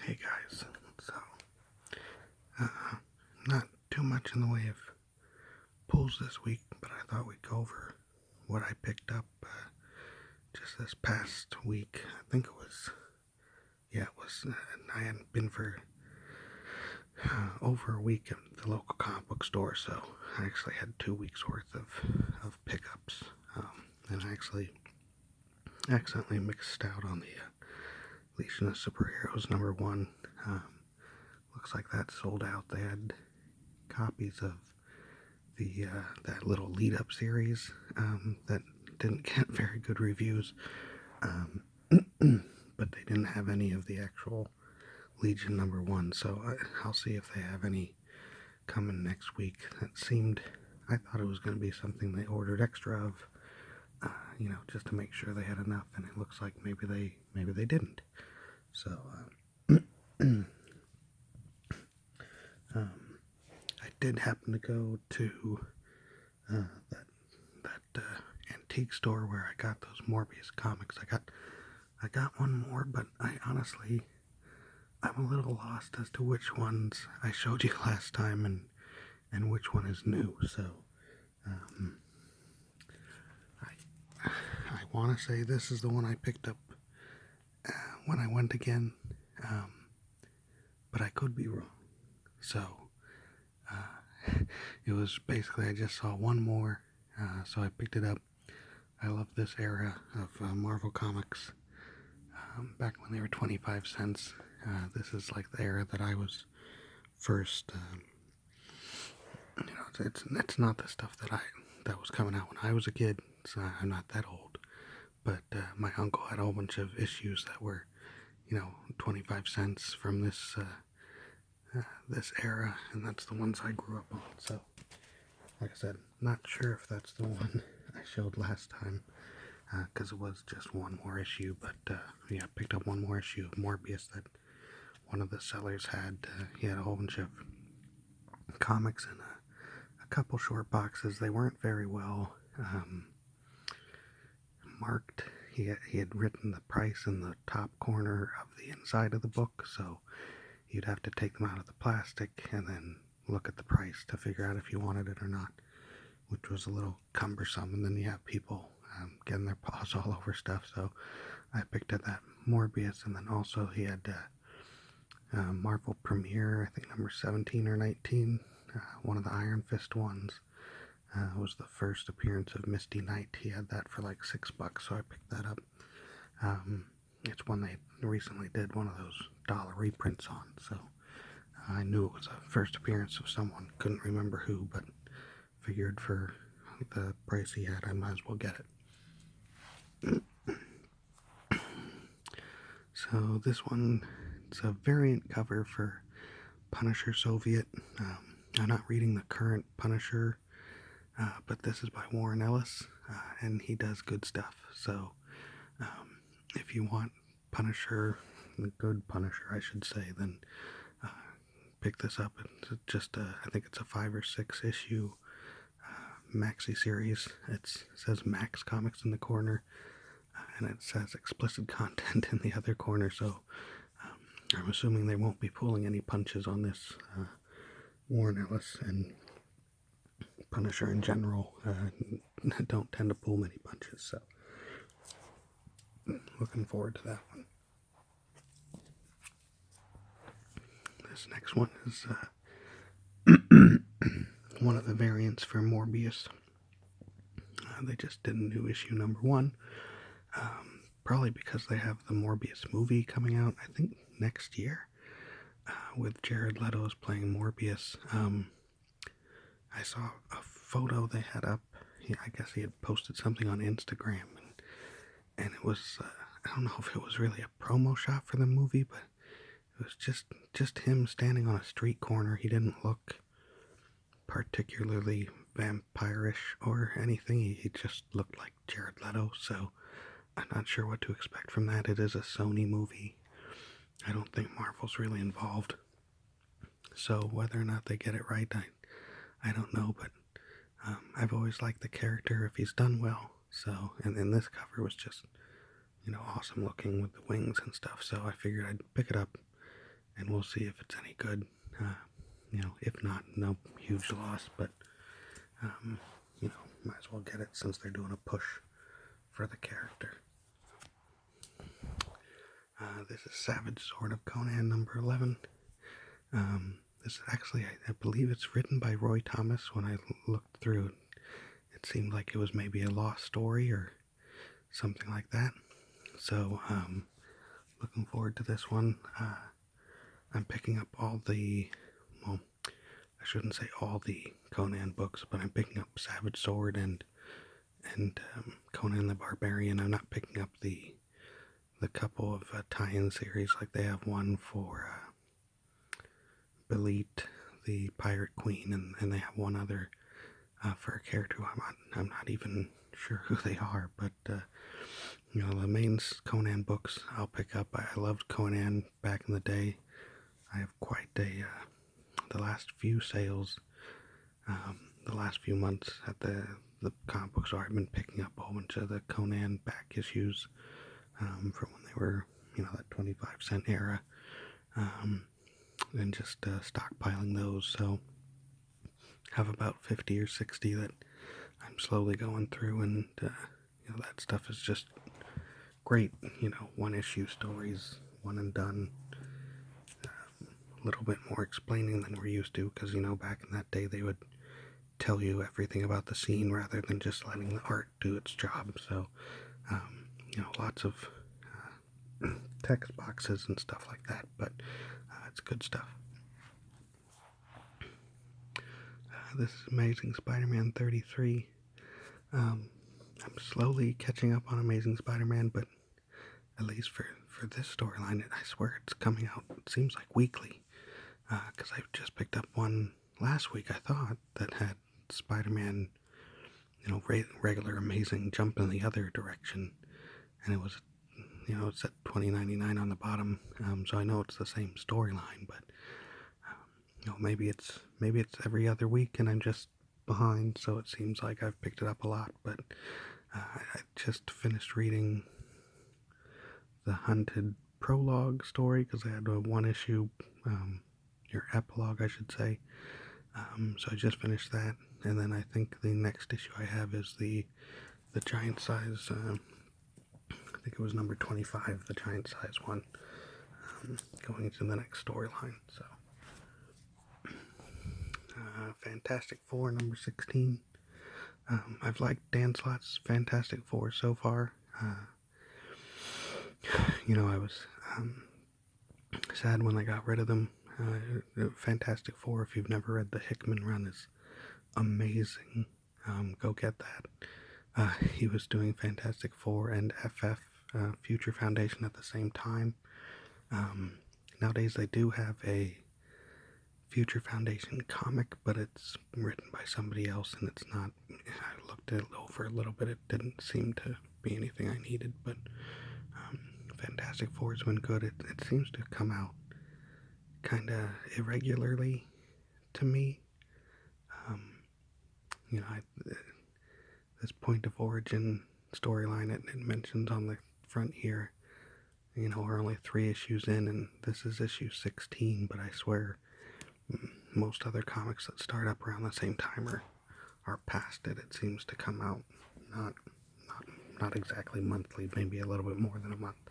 Hey guys, so uh, not too much in the way of pulls this week, but I thought we'd go over what I picked up just this past week. I think it was, I hadn't been for over a week at the local comic book store, so I actually had 2 weeks worth of pickups, and I actually accidentally mixed out on the Legion of Superheroes #1. Looks like that sold out. They had copies of the that little lead up series that didn't get very good reviews, but they didn't have any of the actual Legion #1. So I'll see if they have any coming next week. I thought it was going to be something they ordered extra of, just to make sure they had enough, and it looks like maybe they didn't. So I did happen to go to that antique store where I got those Morbius comics. I got one more, but I'm a little lost as to which ones I showed you last time and which one is new. So I want to say this is the one I picked up when I went again, but I could be wrong. So it was basically I just saw one more, so I picked it up. I love this era of Marvel Comics. Back when they were 25 cents. This is like the era that I was first. It's not the stuff that was coming out when I was a kid. So I'm not that old, but my uncle had a whole bunch of issues that were, 25 cents from this era, and that's the ones I grew up on. So, like I said, not sure if that's the one I showed last time, because it was just one more issue. But I picked up one more issue of Morbius that one of the sellers had. He had a whole bunch of comics in a couple short boxes. They weren't very well marked. He had written the price in the top corner of the inside of the book, so you'd have to take them out of the plastic and then look at the price to figure out if you wanted it or not, which was a little cumbersome. And then you have people getting their paws all over stuff. So I picked up that Morbius, and then also he had Marvel Premiere, I think number 17 or 19, one of the Iron Fist ones. Was the first appearance of Misty Knight. He had that for like $6, so I picked that up. It's one they recently did one of those dollar reprints on, so I knew it was a first appearance of someone. Couldn't remember who, but figured for the price he had, I might as well get it. So this one, it's a variant cover for Punisher Soviet. I'm not reading the current Punisher, but this is by Warren Ellis, and he does good stuff. So if you want Punisher, the good Punisher, I should say, then pick this up. It's just I think it's a 5 or 6 issue maxi series. It says Max Comics in the corner, and it says explicit content in the other corner. So I'm assuming they won't be pulling any punches on this. Warren Ellis and Punisher in general don't tend to pull many punches, so looking forward to that one. This next one is one of the variants for Morbius. They just did a new issue #1, probably because they have the Morbius movie coming out, I think, next year, with Jared Leto as playing Morbius. I saw a photo they had up. I guess he had posted something on Instagram, and it was, I don't know if it was really a promo shot for the movie, but it was just him standing on a street corner. He didn't look particularly vampirish or anything. He just looked like Jared Leto, so I'm not sure what to expect from that. It is a Sony movie. I don't think Marvel's really involved, so whether or not they get it right, I don't know, but I've always liked the character if he's done well. So, and this cover was just, awesome looking with the wings and stuff. So I figured I'd pick it up and we'll see if it's any good. If not, no huge loss, but might as well get it since they're doing a push for the character. This is Savage Sword of Conan number 11. This is actually, I believe it's written by Roy Thomas. When I looked through it seemed like it was maybe a lost story or something like that. So, looking forward to this one. I'm picking up I shouldn't say all the Conan books, but I'm picking up Savage Sword and Conan the Barbarian. I'm not picking up the couple of tie-in series, like they have one for Belit, the Pirate Queen, and they have one other for a character who I'm not even sure who they are, but the main Conan books I'll pick up. I loved Conan back in the day. I have quite the last few sales, the last few months at the comic book store. I've been picking up a whole bunch of the Conan back issues from when they were, that 25-cent era, and just stockpiling those. So have about 50 or 60 that I'm slowly going through, and that stuff is just great. One issue stories, one and done. A little bit more explaining than we're used to, because back in that day they would tell you everything about the scene rather than just letting the art do its job. So lots of text boxes and stuff like that, but it's good stuff. This is Amazing Spider-Man 33. I'm slowly catching up on Amazing Spider-Man, but at least for this storyline, I swear it's coming out, it seems like weekly, because I just picked up one last week, I thought, that had Spider-Man, regular Amazing jump in the other direction, and it was, it's at $20.99 on the bottom, so I know it's the same storyline, but maybe it's every other week and I'm just behind, so it seems like I've picked it up a lot. But I just finished reading the Hunted prologue story, because I had a one issue, or epilogue I should say, so I just finished that, and then I think the next issue I have is the giant size, I think it was number 25, the giant size one, going into the next storyline. So Fantastic Four number 16. I've liked Dan Slott's Fantastic Four so far. I was sad when I got rid of them. Fantastic Four, if you've never read the Hickman run, is amazing. Go get that. He was doing Fantastic Four and FF, Future Foundation, at the same time. Nowadays they do have a Future Foundation comic, but it's written by somebody else, and it's not. I looked it over a little bit. It didn't seem to be anything I needed, but Fantastic Four has been good. It seems to come out kind of irregularly to me. This point of origin storyline, it mentions on the front here, we're only 3 issues in, and this is issue 16, but I swear most other comics that start up around the same time are past it. It seems to come out not exactly monthly, maybe a little bit more than a month.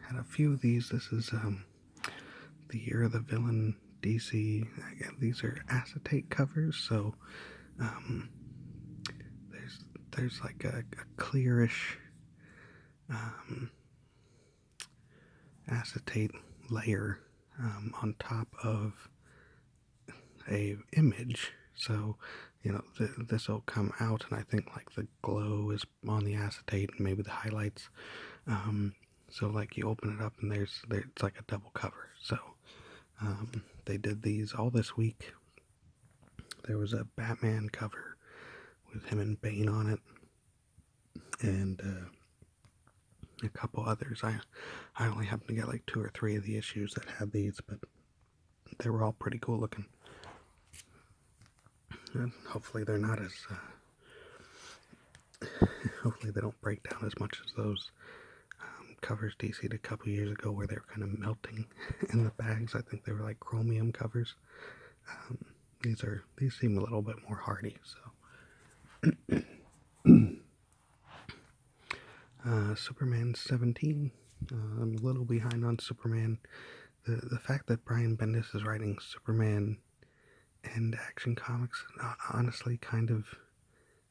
Had a few of these. This is the Year of the Villain DC. Again, these are acetate covers, so there's like a clearish acetate layer on top of a image, so this will come out, and I think like the glow is on the acetate and maybe the highlights, so like you open it up and it's like a double cover. So they did these all this week. There was a Batman cover with him and Bane on it, and a couple others. I only happened to get like 2 or 3 of the issues that had these, but they were all pretty cool looking. And hopefully they're not as hopefully they don't break down as much as those covers DC did a couple years ago where they were kind of melting in the bags. I think they were like chromium covers. These seem a little bit more hardy. So Superman 17. I'm a little behind on Superman. The fact that Brian Bendis is writing Superman and Action Comics honestly kind of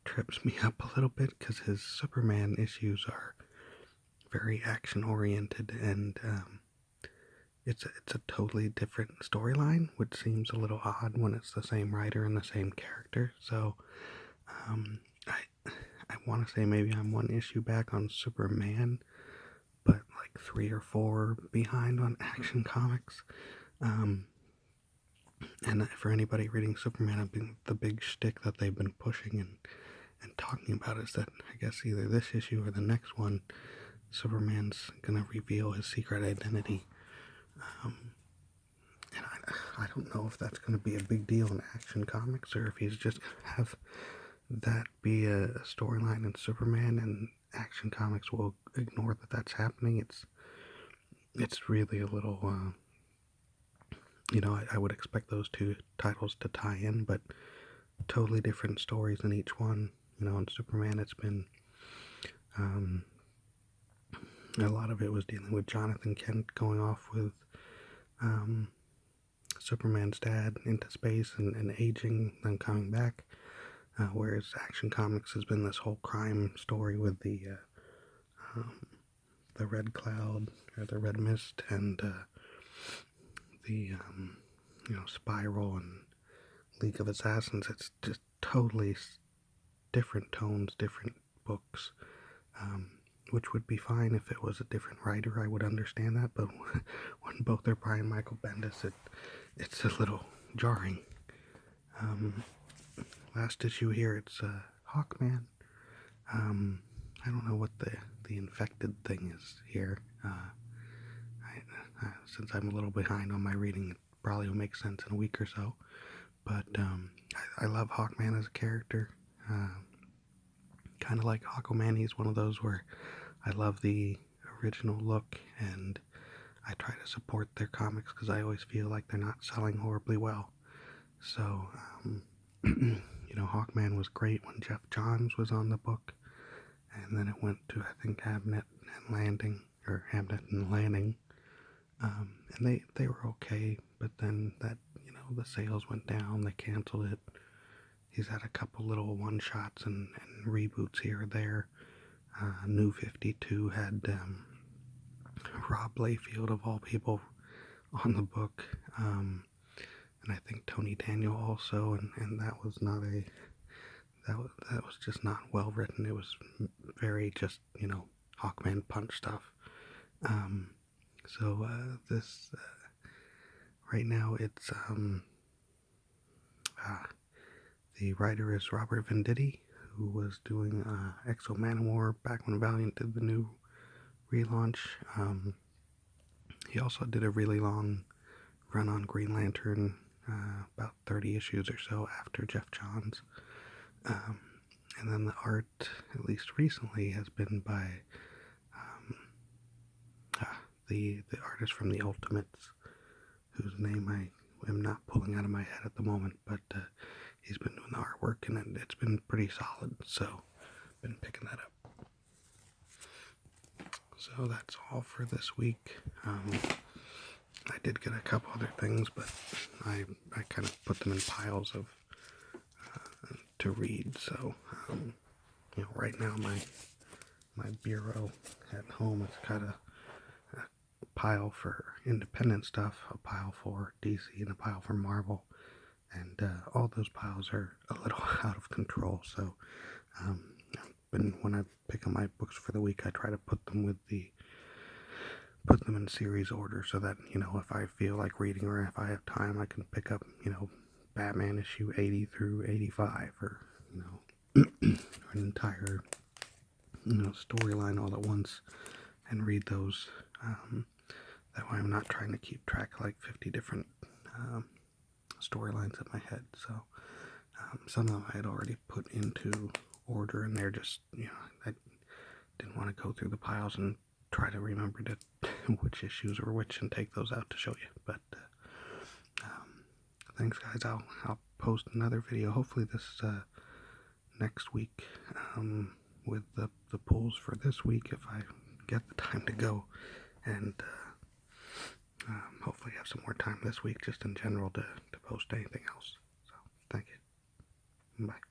trips me up a little bit, because his Superman issues are very action oriented, and it's a totally different storyline, which seems a little odd when it's the same writer and the same character. So I want to say maybe I'm one issue back on Superman, but like 3 or 4 behind on Action Comics. And for anybody reading Superman, the big shtick that they've been pushing and talking about is that I guess either this issue or the next one, Superman's gonna reveal his secret identity. And I don't know if that's gonna be a big deal in Action Comics, or if he's just gonna have that be a storyline in Superman, and Action Comics will ignore that that's happening. It's really a little, I would expect those 2 titles to tie in, but totally different stories in each one. In Superman, it's been, a lot of it was dealing with Jonathan Kent going off with Superman's dad into space and aging, then coming back. Whereas Action Comics has been this whole crime story with the Red Cloud, or the Red Mist, and the Spiral and League of Assassins. It's just totally different tones, different books, which would be fine if it was a different writer. I would understand that, but when both are Brian Michael Bendis, it's a little jarring. Last issue here, it's Hawkman. I don't know what the infected thing is here. Since I'm a little behind on my reading, it probably will make sense in a week or so. But I love Hawkman as a character. Kind of like Aquaman, he's one of those where I love the original look, and I try to support their comics because I always feel like they're not selling horribly well. So, Hawkman was great when Jeff Johns was on the book, and then it went to, I think, Abnett and Landing, and they were okay, but then that, the sales went down, they canceled it. He's had a couple little one-shots and reboots here or there. New 52 had Rob Liefeld, of all people, on the book, and I think Tony Daniel also, and that was not that was just not well written. It was very just, Hawkman punch stuff. This right now it's the writer is Robert Venditti, who was doing Exo Manowar back when Valiant did the new relaunch. He also did a really long run on Green Lantern, about 30 issues or so after Jeff Johns. And then the art, at least recently, has been by the artist from the Ultimates, whose name I am not pulling out of my head at the moment, but he's been doing the artwork, and it's been pretty solid, so been picking that up. So that's all for this week. I did get a couple other things, but I kind of put them in piles of to read. So right now my bureau at home is kind of a pile for independent stuff, a pile for DC, and a pile for Marvel, and all those piles are a little out of control. So when I pick up my books for the week, I try to put them in series order, so that if I feel like reading, or if I have time, I can pick up Batman issue 80 through 85, or an entire storyline all at once, and read those. That way I'm not trying to keep track of like 50 different storylines in my head. So some of them I had already put into order in there. Just, I didn't want to go through the piles and try to remember which issues were which and take those out to show you. But thanks, guys. I'll post another video, hopefully this next week, with the pulls for this week if I get the time to go, and hopefully have some more time this week just in general to post anything else. So thank you. Bye.